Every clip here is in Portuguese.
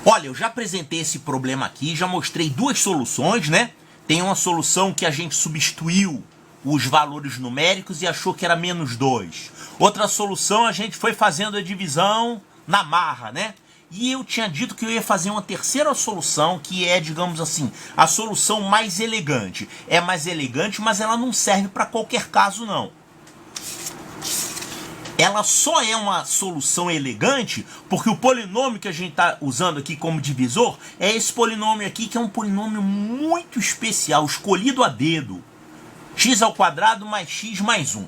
Olha, eu já apresentei esse problema aqui, já mostrei duas soluções, né? Tem uma solução que a gente substituiu os valores numéricos e achou que era menos 2. Outra solução, a gente foi fazendo a divisão na marra, né? E eu tinha dito que eu ia fazer uma terceira solução, que é, digamos assim, a solução mais elegante. É mais elegante, mas ela não serve para qualquer caso, não. Ela só é uma solução elegante porque o polinômio que a gente está usando aqui como divisor é esse polinômio aqui, que é um polinômio muito especial, escolhido a dedo. X ao quadrado mais x mais 1.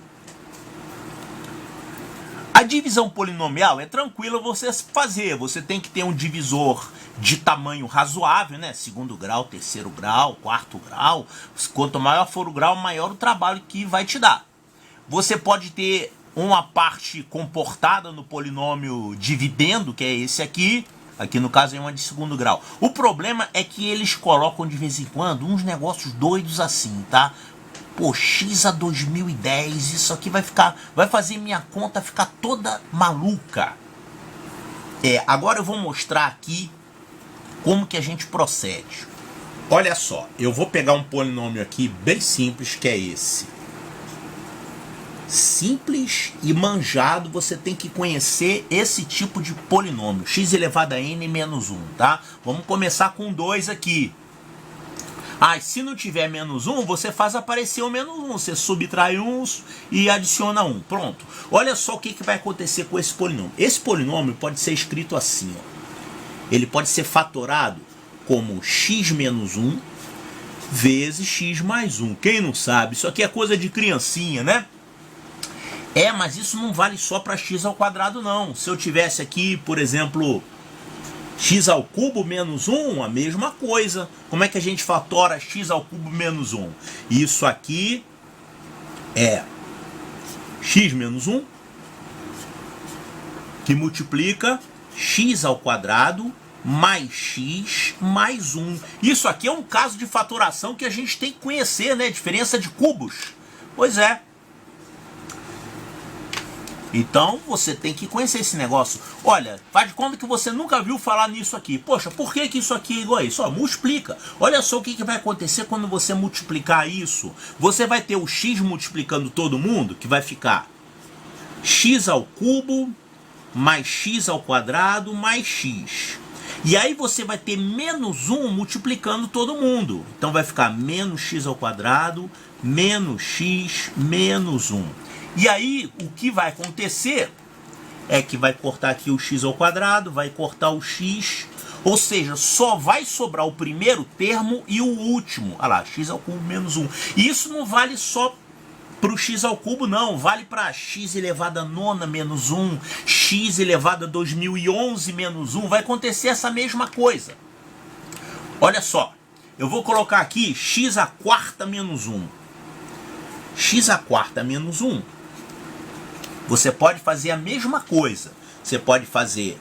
A divisão polinomial é tranquila você fazer. Você tem que ter um divisor de tamanho razoável, né? Segundo grau, terceiro grau, quarto grau. Quanto maior for o grau, maior o trabalho que vai te dar. Você pode ter uma parte comportada no polinômio dividendo, que é esse aqui. Aqui no caso é uma de segundo grau. O problema é que eles colocam de vez em quando uns negócios doidos assim, tá? Pô, x a 2010, isso aqui vai fazer minha conta ficar toda maluca. Agora eu vou mostrar aqui como que a gente procede. Olha só, eu vou pegar um polinômio aqui bem simples, que é esse. Simples e manjado, você tem que conhecer esse tipo de polinômio, x elevado a n menos 1, tá? Vamos começar com 2 aqui. Se não tiver menos 1, você faz aparecer o menos 1. Você subtrai 1 e adiciona 1. Pronto. Olha só o que vai acontecer com esse polinômio. Esse polinômio pode ser escrito assim, ó. Ele pode ser fatorado como x menos 1 vezes x mais 1. Quem não sabe? Isso aqui é coisa de criancinha, né? Mas isso não vale só para x ao quadrado, não. Se eu tivesse aqui, por exemplo, x ao cubo menos 1, a mesma coisa. Como é que a gente fatora x ao cubo menos 1? Isso aqui é x menos 1, que multiplica x ao quadrado mais x mais 1. Isso aqui é um caso de fatoração que a gente tem que conhecer, né? Diferença de cubos. Pois é. Então, você tem que conhecer esse negócio. Olha, faz de conta que você nunca viu falar nisso aqui. Poxa, por que isso aqui é igual a isso? Multiplica. Olha só o que vai acontecer quando você multiplicar isso. Você vai ter o x multiplicando todo mundo, que vai ficar x ao cubo mais x ao quadrado mais x. E aí você vai ter menos 1 multiplicando todo mundo. Então vai ficar menos x ao quadrado menos x menos 1. E aí, o que vai acontecer é que vai cortar aqui o x ao quadrado, vai cortar o x, ou seja, só vai sobrar o primeiro termo e o último. Olha lá, x ao cubo menos 1. E isso não vale só para o x ao cubo, não. Vale para x elevado a nona menos 1, x elevado a 2011 menos 1. Vai acontecer essa mesma coisa. Olha só, eu vou colocar aqui x à quarta menos 1. X à quarta menos 1. Você pode fazer a mesma coisa. Você pode fazer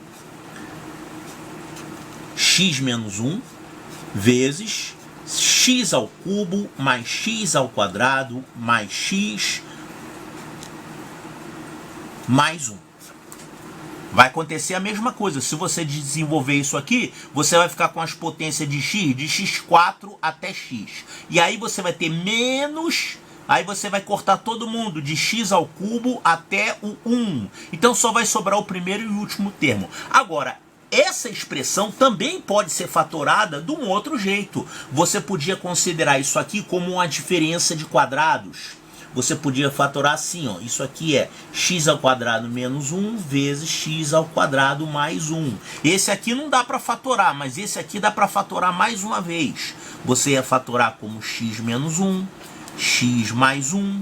x menos 1 vezes x ao cubo mais x ao quadrado mais x mais 1. Vai acontecer a mesma coisa. Se você desenvolver isso aqui, você vai ficar com as potências de x4 até x. E aí você vai ter menos... Aí você vai cortar todo mundo de x ao cubo até o 1. Então só vai sobrar o primeiro e o último termo. Agora, essa expressão também pode ser fatorada de um outro jeito. Você podia considerar isso aqui como uma diferença de quadrados. Você podia fatorar assim, ó. Isso aqui é x ao quadrado menos 1 vezes x ao quadrado mais 1. Esse aqui não dá para fatorar, mas esse aqui dá para fatorar mais uma vez. Você ia fatorar como x menos 1, x mais 1,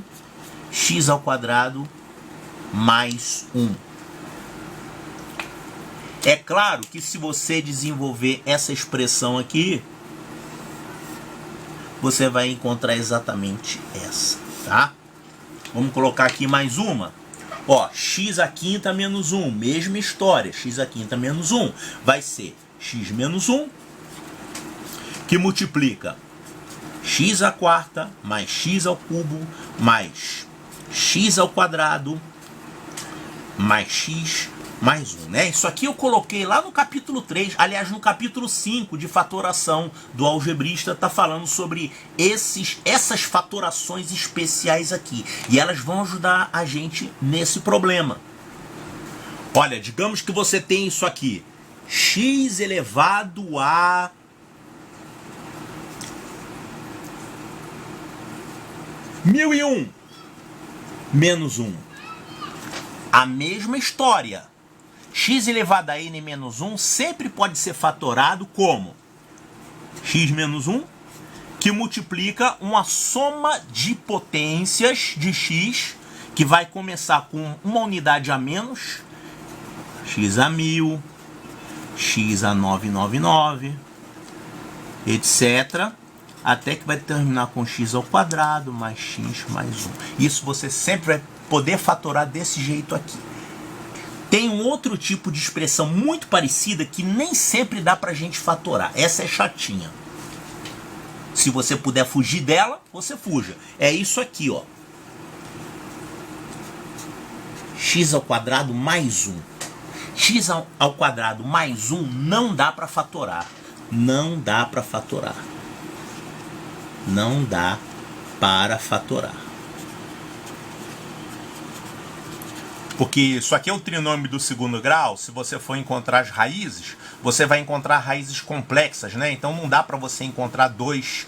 x ao quadrado mais 1. É claro que se você desenvolver essa expressão aqui, você vai encontrar exatamente essa, tá? Vamos colocar aqui mais uma. Ó, x à quinta menos 1, mesma história. X à quinta menos 1 vai ser x menos 1, que multiplica x à quarta mais x ao cubo mais x ao quadrado mais x mais 1, né? Isso aqui eu coloquei lá no capítulo 3, aliás, no capítulo 5 de fatoração do algebrista, tá falando sobre essas fatorações especiais aqui. E elas vão ajudar a gente nesse problema. Olha, digamos que você tem isso aqui, x elevado a 1001 menos 1. A mesma história. X elevado a n menos 1 sempre pode ser fatorado como x menos 1, que multiplica uma soma de potências de x, que vai começar com uma unidade a menos, x a 1000, x a 999, etc., até que vai terminar com x ao quadrado mais x mais 1. Isso você sempre vai poder fatorar desse jeito aqui. Tem um outro tipo de expressão muito parecida que nem sempre dá pra gente fatorar. Essa é chatinha. Se você puder fugir dela, você fuja. É isso aqui, ó. X ao quadrado mais 1. X ao quadrado mais 1 não dá pra fatorar. Não dá pra fatorar. Não dá para fatorar. Porque isso aqui é o trinômio do segundo grau. Se você for encontrar as raízes, você vai encontrar raízes complexas, né? Então não dá para você encontrar dois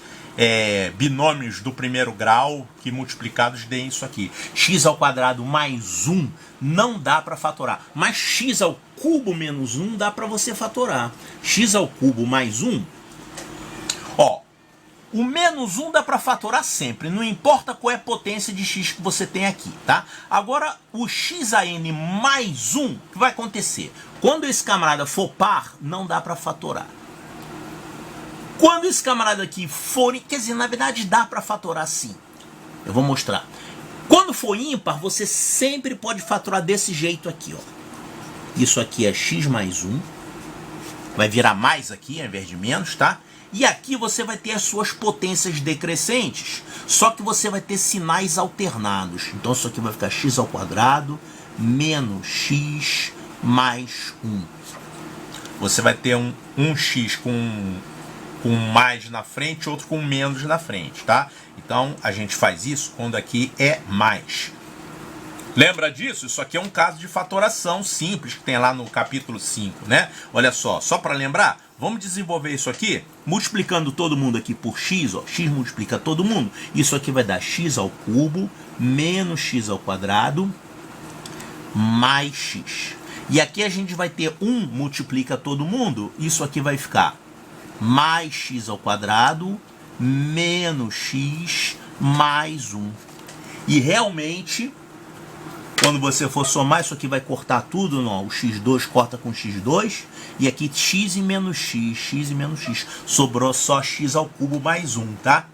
binômios do primeiro grau que multiplicados deem isso aqui. X ao quadrado mais 1 não dá para fatorar. Mas x ao cubo menos 1 dá para você fatorar. X ao cubo mais 1... Ó, o menos 1 dá para fatorar sempre, não importa qual é a potência de x que você tem aqui, tá? Agora, o x a n mais 1, o que vai acontecer? Quando esse camarada for par, não dá para fatorar. Quando esse camarada aqui for... Quer dizer, na verdade dá para fatorar sim. Eu vou mostrar. Quando for ímpar, você sempre pode fatorar desse jeito aqui, ó. Isso aqui é x mais 1. Vai virar mais aqui, ao invés de menos, tá? E aqui você vai ter as suas potências decrescentes, só que você vai ter sinais alternados. Então isso aqui vai ficar x ao quadrado menos x mais 1. Você vai ter um x com mais na frente, outro com menos na frente, tá? Então a gente faz isso quando aqui é mais. Lembra disso? Isso aqui é um caso de fatoração simples que tem lá no capítulo 5, né? Olha só para lembrar, vamos desenvolver isso aqui, multiplicando todo mundo aqui por x, ó, x multiplica todo mundo, isso aqui vai dar x ao cubo menos x ao quadrado mais x. E aqui a gente vai ter 1 multiplica todo mundo, isso aqui vai ficar mais x ao quadrado menos x mais 1. E realmente, quando você for somar, isso aqui vai cortar tudo, não? O x2 corta com x2, e aqui x e menos x e menos x. Sobrou só x ao cubo mais 1, tá?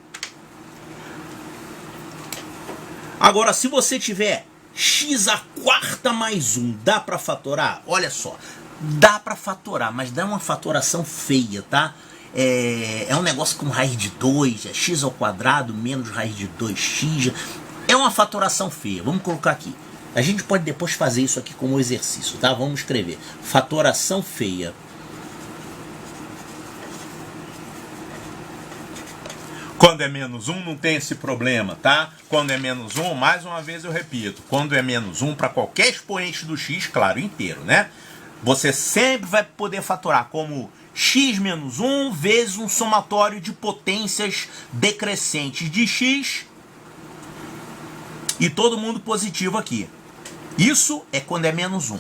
Agora, se você tiver x à quarta mais 1, dá para fatorar? Olha só, dá para fatorar, mas dá uma fatoração feia, tá? É um negócio com raiz de 2, é x ao quadrado menos raiz de 2x. É uma fatoração feia. Vamos colocar aqui. A gente pode depois fazer isso aqui como exercício, tá? Vamos escrever. Fatoração feia. Quando é menos 1 não tem esse problema, tá? Quando é menos 1, mais uma vez eu repito, quando é menos 1 para qualquer expoente do x, claro, inteiro, né? Você sempre vai poder fatorar como x menos 1 vezes um somatório de potências decrescentes de x e todo mundo positivo aqui. Isso é quando é menos 1.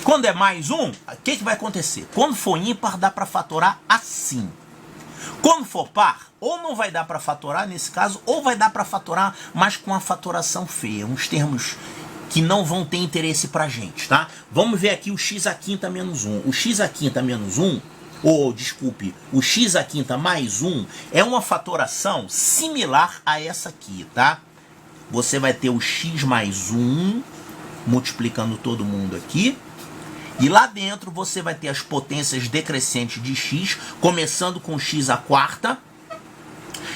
Quando é mais 1, o que vai acontecer? Quando for ímpar, dá para fatorar assim. Quando for par, ou não vai dar para fatorar nesse caso, ou vai dar para fatorar, mas com a fatoração feia. Uns termos que não vão ter interesse pra gente, tá? Vamos ver aqui o x à quinta menos 1. O x à quinta menos 1, ou desculpe, o x à quinta mais 1 é uma fatoração similar a essa aqui, tá? Você vai ter o x mais 1, multiplicando todo mundo aqui. E lá dentro você vai ter as potências decrescentes de x, começando com x à quarta.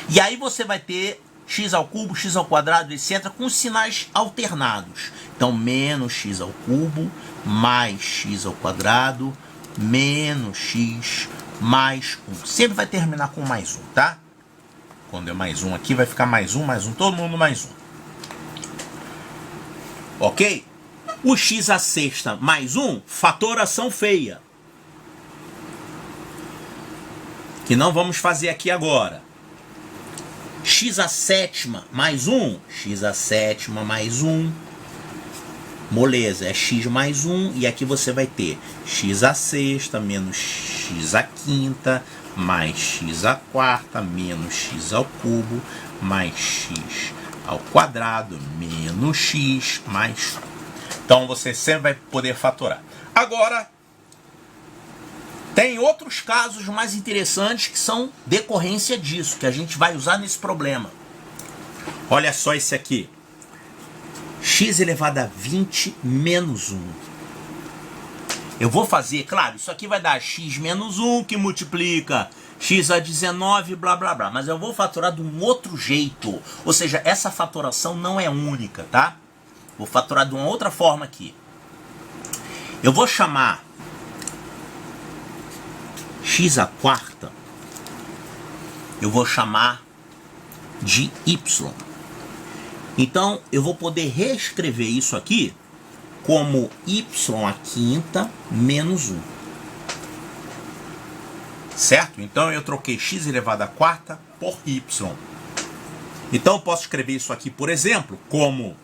E aí você vai ter x ao cubo, x ao quadrado, etc., com sinais alternados. Então, menos x ao cubo, mais x ao quadrado, menos x mais 1. Sempre vai terminar com mais 1, tá? Quando é mais 1 aqui, vai ficar mais 1, todo mundo mais 1. Ok? O x à sexta mais 1, fatoração feia. Que não vamos fazer aqui agora. X à sétima mais 1, x à sétima mais 1. Moleza, é x mais 1, e aqui você vai ter x à sexta menos x à quinta, mais x à quarta, menos x ao cubo, mais x ao quadrado, menos x mais 1. Então você sempre vai poder fatorar. Agora, tem outros casos mais interessantes que são decorrência disso, que a gente vai usar nesse problema. Olha só esse aqui. X elevado a 20 menos 1. Eu vou fazer, claro, isso aqui vai dar x menos 1, que multiplica x a 19, blá, blá, blá. Mas eu vou fatorar de um outro jeito. Ou seja, essa fatoração não é única, tá? Vou fatorar de uma outra forma aqui. Eu vou chamar x à quarta, eu vou chamar de y. Então, eu vou poder reescrever isso aqui como y à quinta menos 1. Certo? Então, eu troquei x elevado à quarta por y. Então, eu posso escrever isso aqui, por exemplo, como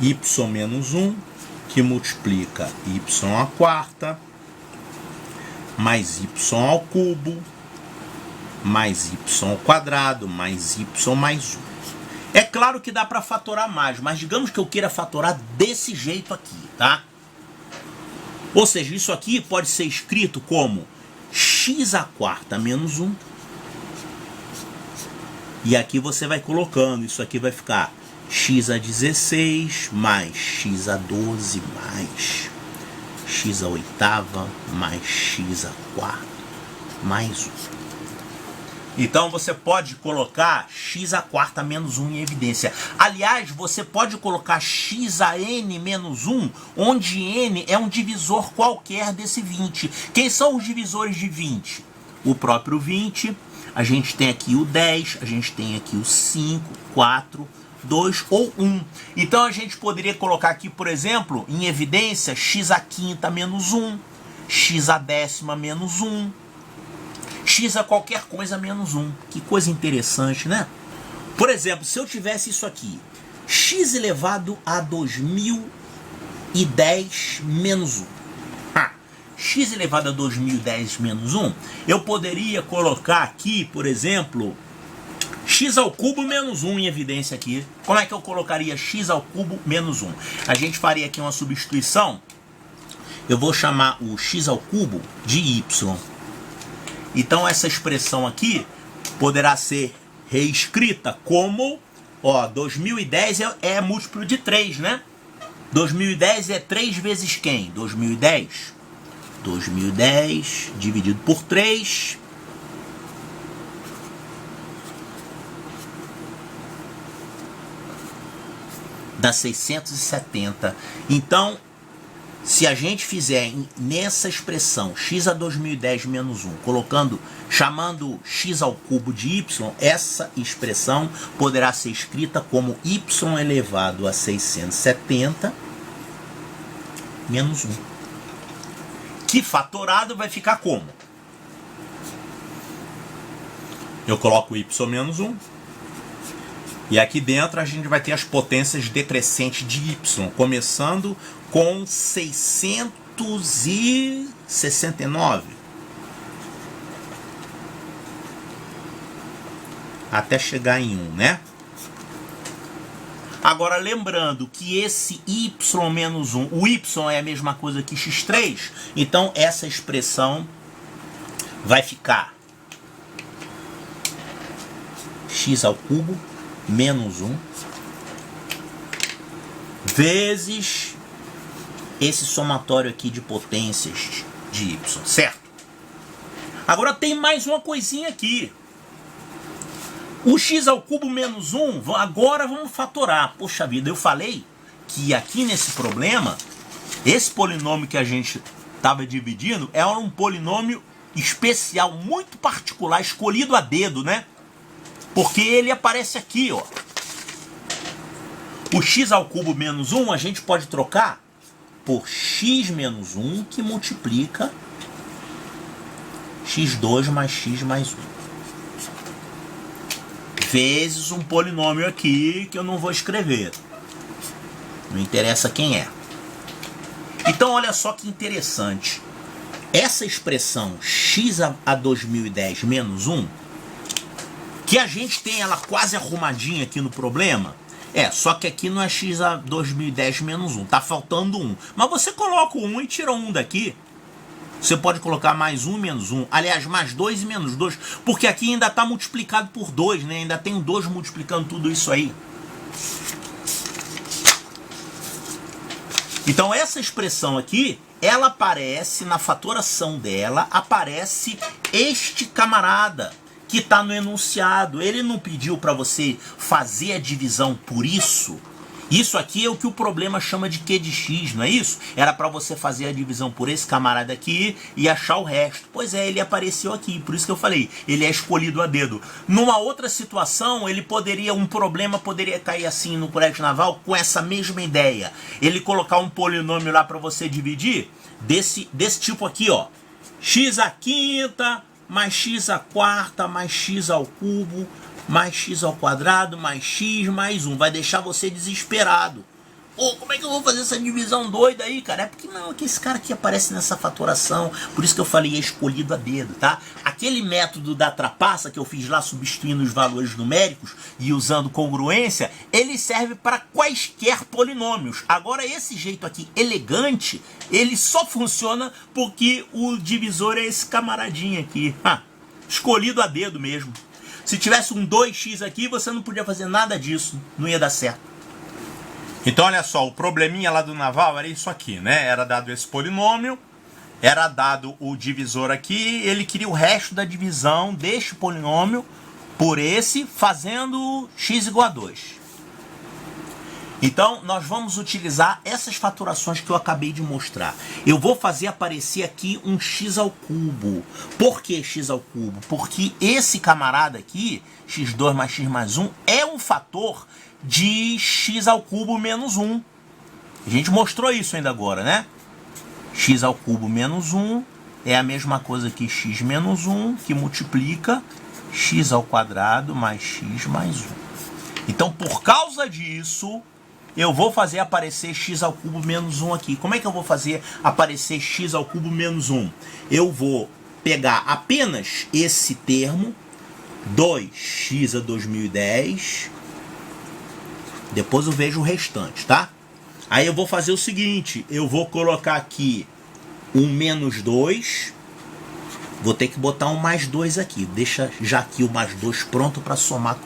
y menos 1, que multiplica y à quarta, mais y ao cubo, mais y ao quadrado, mais y mais 1. É claro que dá para fatorar mais, mas digamos que eu queira fatorar desse jeito aqui, tá? Ou seja, isso aqui pode ser escrito como x à quarta menos 1. E aqui você vai colocando, isso aqui vai ficar x a 16 mais x a 12 mais x a oitava mais x a quarta mais 1. Então você pode colocar x à quarta menos 1 em evidência. Aliás, você pode colocar x a n menos 1, onde n é um divisor qualquer desse 20. Quem são os divisores de 20? O próprio 20, a gente tem aqui o 10, a gente tem aqui o 5, 4, 2 ou 1. Então a gente poderia colocar aqui, por exemplo, em evidência, x à quinta menos 1, x à décima menos 1, x a qualquer coisa menos 1. Que coisa interessante, né? Por exemplo, se eu tivesse isso aqui, x elevado a 2010 menos 1. X elevado a 2010 menos 1, eu poderia colocar aqui, por exemplo, x ao cubo menos 1 em evidência aqui. Como é que eu colocaria x ao cubo menos 1? A gente faria aqui uma substituição. Eu vou chamar o x ao cubo de y. Então essa expressão aqui poderá ser reescrita como, ó, 2010 é múltiplo de 3, né? 2010 é 3 vezes quem? 2010 dividido por 3... dá 670. Então, se a gente fizer nessa expressão x a 2010 menos 1, chamando x ao cubo de y, essa expressão poderá ser escrita como y elevado a 670 menos 1. Que fatorado vai ficar como? Eu coloco y menos 1. E aqui dentro a gente vai ter as potências decrescentes de y, começando com 669. Até chegar em 1, né? Agora, lembrando que esse y menos 1, o y é a mesma coisa que x3, então essa expressão vai ficar x ao cubo menos 1 vezes esse somatório aqui de potências de y, certo? Agora tem mais uma coisinha aqui. O x ao cubo menos 1, agora vamos fatorar. Poxa vida, eu falei que aqui nesse problema, esse polinômio que a gente estava dividindo é um polinômio especial, muito particular, escolhido a dedo, né? Porque ele aparece aqui, ó. O x ao cubo menos 1 a gente pode trocar por x menos 1, que multiplica x2 mais x mais 1. Vezes um polinômio aqui que eu não vou escrever. Não interessa quem é. Então olha só que interessante. Essa expressão x a 2010 menos 1, que a gente tem ela quase arrumadinha aqui no problema, só que aqui não é x a 2010 menos 1, tá faltando 1. Mas você coloca o 1 e tira 1 daqui. Você pode colocar mais 1 menos 1. Aliás, mais 2 e menos 2. Porque aqui ainda está multiplicado por 2, né? Ainda tem 2 multiplicando tudo isso aí. Então essa expressão aqui, ela aparece na fatoração dela, aparece este camarada que está no enunciado. Ele não pediu para você fazer a divisão por isso. Isso aqui é o que o problema chama de Q de x, não é isso? Era para você fazer a divisão por esse camarada aqui e achar o resto. Pois é, ele apareceu aqui, por isso que eu falei, ele é escolhido a dedo. Numa outra situação, um problema poderia cair assim no colégio naval com essa mesma ideia. Ele colocar um polinômio lá para você dividir, desse tipo aqui, ó. X à quinta, mais x à quarta, mais x ao cubo, mais x ao quadrado, mais x, mais 1. Vai deixar você desesperado. Como é que eu vou fazer essa divisão doida aí, cara? É porque não, que esse cara aqui aparece nessa fatoração. Por isso que eu falei, é escolhido a dedo, tá? Aquele método da trapaça que eu fiz lá, substituindo os valores numéricos e usando congruência, ele serve para quaisquer polinômios. Agora, esse jeito aqui, elegante, ele só funciona porque o divisor é esse camaradinho aqui. Escolhido a dedo mesmo. Se tivesse um 2x aqui, você não podia fazer nada disso. Não ia dar certo. Então, olha só, o probleminha lá do naval era isso aqui, né? Era dado esse polinômio, era dado o divisor aqui, ele queria o resto da divisão deste polinômio por esse, fazendo x igual a 2. Então, nós vamos utilizar essas fatorações que eu acabei de mostrar. Eu vou fazer aparecer aqui um x ao cubo. Por que x ao cubo? Porque esse camarada aqui, x2 mais x mais 1, é um fator de x ao cubo menos 1. A gente mostrou isso ainda agora, né? X ao cubo menos 1 é a mesma coisa que x menos 1, que multiplica x ao quadrado mais x mais 1. Então, por causa disso, eu vou fazer aparecer x ao cubo menos 1 aqui. Como é que eu vou fazer aparecer x ao cubo menos 1? Eu vou pegar apenas esse termo, 2x a 2010. Depois eu vejo o restante, tá? Aí eu vou fazer o seguinte, eu vou colocar aqui um menos 2. Vou ter que botar um mais 2 aqui. Deixa já aqui o mais 2 pronto para somar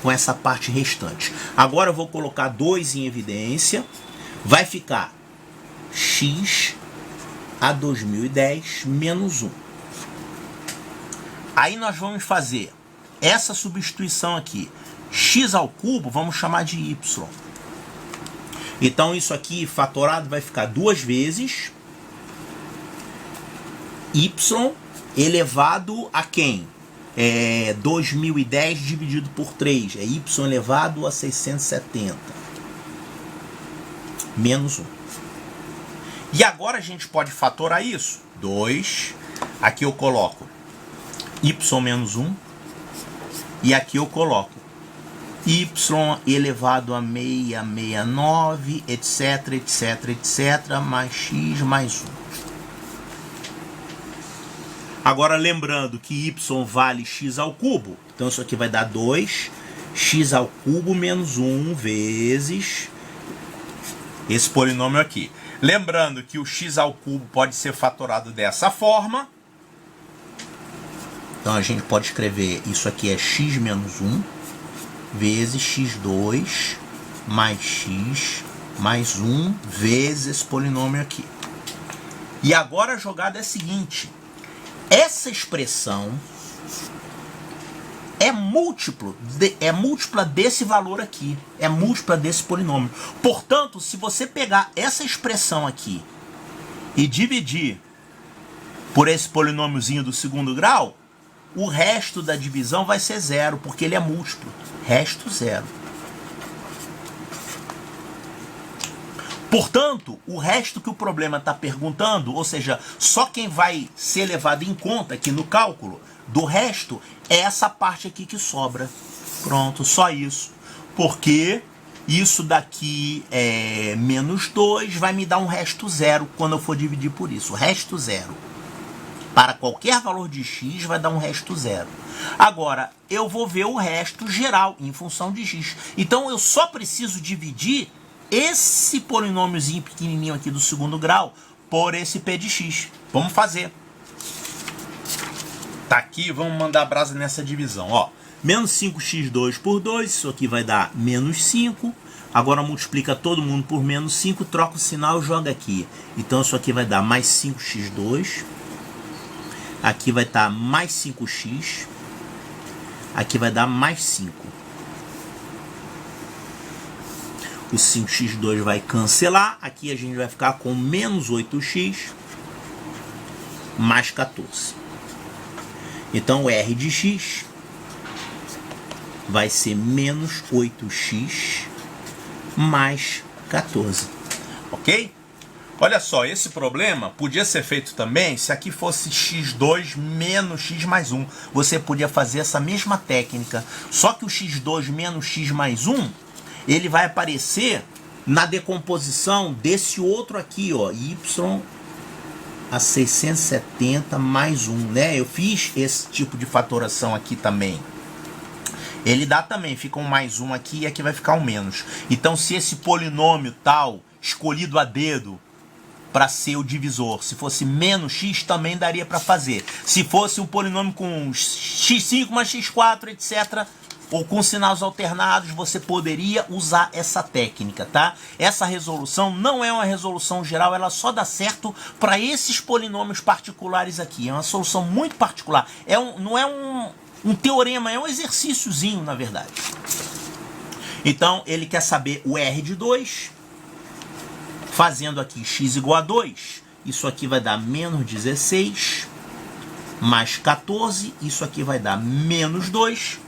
com essa parte restante. Agora eu vou colocar 2 em evidência. Vai ficar x a 2010 menos 1. Aí nós vamos fazer essa substituição aqui. X ao cubo vamos chamar de y. Então isso aqui fatorado vai ficar 2 vezes y elevado a quem? 2010 dividido por 3. É y elevado a 670. Menos 1. E agora a gente pode fatorar isso. 2. Aqui eu coloco y menos 1. E aqui eu coloco y elevado a 669, etc, etc, etc, mais x mais 1. Agora lembrando que y vale x ao cubo, então isso aqui vai dar 2x ao cubo menos 1 vezes esse polinômio aqui. Lembrando que o x ao cubo pode ser fatorado dessa forma. Então a gente pode escrever isso aqui é x menos 1 vezes x2 mais x mais 1 vezes esse polinômio aqui. E agora a jogada é a seguinte. Essa expressão é múltipla desse valor aqui, é múltipla desse polinômio. Portanto, se você pegar essa expressão aqui e dividir por esse polinômiozinho do segundo grau, o resto da divisão vai ser zero, porque ele é múltiplo. Resto zero. Portanto, o resto que o problema está perguntando, ou seja, só quem vai ser levado em conta aqui no cálculo do resto é essa parte aqui que sobra. Pronto, só isso. Porque isso daqui é menos 2, vai me dar um resto zero quando eu for dividir por isso. Resto zero. Para qualquer valor de x vai dar um resto zero. Agora, eu vou ver o resto geral em função de x. Então, eu só preciso dividir esse polinômiozinho pequenininho aqui do segundo grau por esse p de x. Vamos fazer. Tá aqui, vamos mandar brasa nessa divisão. Ó, menos 5x2 por 2, isso aqui vai dar menos 5. Agora multiplica todo mundo por menos 5, troca o sinal e joga aqui. Então isso aqui vai dar mais 5x2. Aqui vai estar mais 5x. Aqui vai dar mais 5. O 5x2 vai cancelar. Aqui a gente vai ficar com menos 8x mais 14. Então o R de x vai ser menos 8x mais 14. Ok? Olha só, esse problema podia ser feito também se aqui fosse x2 menos x mais 1. Você podia fazer essa mesma técnica. Só que o x2 menos x mais 1, ele vai aparecer na decomposição desse outro aqui, ó, y a 670 mais 1, né? Eu fiz esse tipo de fatoração aqui também. Ele dá também, fica um mais 1 aqui e aqui vai ficar um menos. Então, se esse polinômio tal, escolhido a dedo para ser o divisor, se fosse menos x, também daria para fazer. Se fosse um polinômio com x5 mais x4, etc., ou com sinais alternados, você poderia usar essa técnica, tá? Essa resolução não é uma resolução geral, ela só dá certo para esses polinômios particulares aqui. É uma solução muito particular. Não é um teorema, é um exercíciozinho, na verdade. Então, ele quer saber o R de 2, fazendo aqui x igual a 2. Isso aqui vai dar menos 16, mais 14. Isso aqui vai dar menos 2.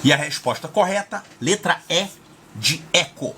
E a resposta correta, letra E de eco.